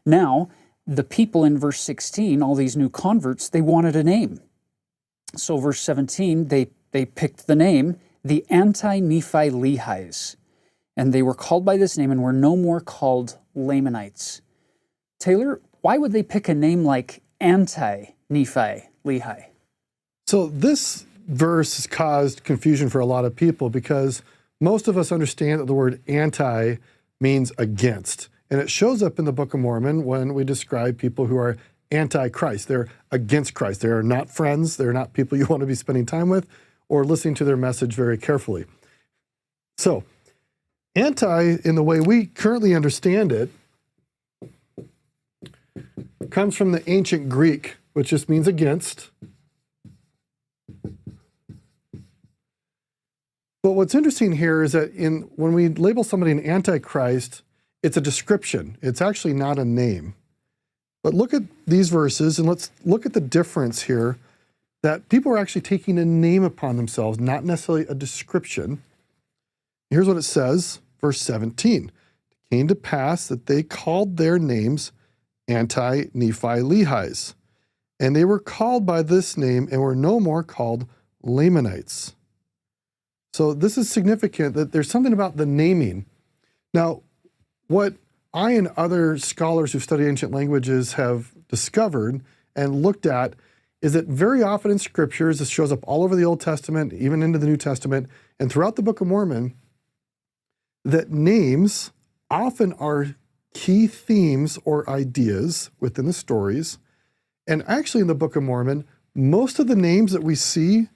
Now, the people in verse 16, all these new converts, they wanted a name. So verse 17, they picked the name, the Anti-Nephi-Lehis. And they were called by this name and were no more called Lamanites. Taylor, why would they pick a name like Anti-Nephi-Lehi? So this verse has caused confusion for a lot of people because most of us understand that the word anti means against. And it shows up in the Book of Mormon when we describe people who are anti-Christ. They're against Christ. They are not friends. They're not people you want to be spending time with or listening to their message very carefully. So, anti, in the way we currently understand it, comes from the ancient Greek, which just means against. But what's interesting here is that when we label somebody an antichrist, it's a description. It's actually not a name. But look at these verses, and let's look at the difference here, that people are actually taking a name upon themselves, not necessarily a description. Here's what it says, verse 17. It came to pass that they called their names Anti-Nephi-Lehis, and they were called by this name and were no more called Lamanites. So this is significant that there's something about the naming. Now, what I and other scholars who study ancient languages have discovered and looked at is that very often in scriptures, this shows up all over the Old Testament, even into the New Testament, and throughout the Book of Mormon, that names often are key themes or ideas within the stories. And actually in the Book of Mormon, most of the names that we see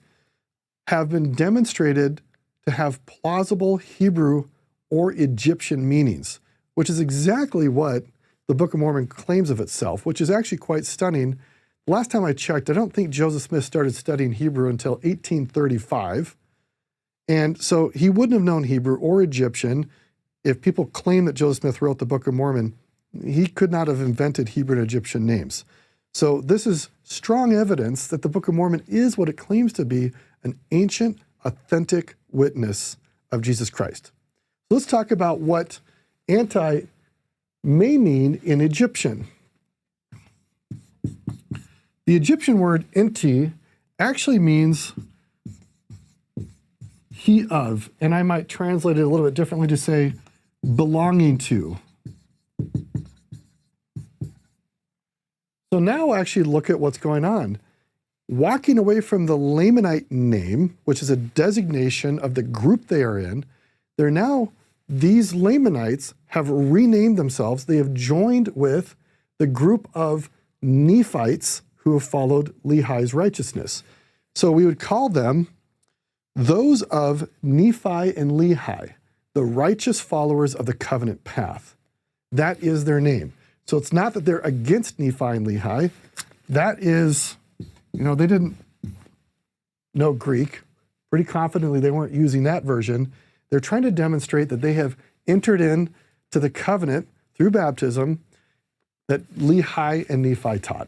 have been demonstrated to have plausible Hebrew or Egyptian meanings, which is exactly what the Book of Mormon claims of itself, which is actually quite stunning. Last time I checked, I don't think Joseph Smith started studying Hebrew until 1835. And so he wouldn't have known Hebrew or Egyptian. If people claim that Joseph Smith wrote the Book of Mormon, he could not have invented Hebrew and Egyptian names. So this is strong evidence that the Book of Mormon is what it claims to be, an ancient, authentic witness of Jesus Christ. Let's talk about what anti may mean in Egyptian. The Egyptian word enti actually means he of, and I might translate it a little bit differently to say belonging to. So now actually look at what's going on. Walking away from the Lamanite name, which is a designation of the group they are in, these Lamanites have renamed themselves. They have joined with the group of Nephites who have followed Lehi's righteousness. So we would call them those of Nephi and Lehi, the righteous followers of the covenant path. That is their name. So it's not that they're against Nephi and Lehi. That is, they didn't know Greek. Pretty confidently they weren't using that version. They're trying to demonstrate that they have entered into the covenant through baptism that Lehi and Nephi taught.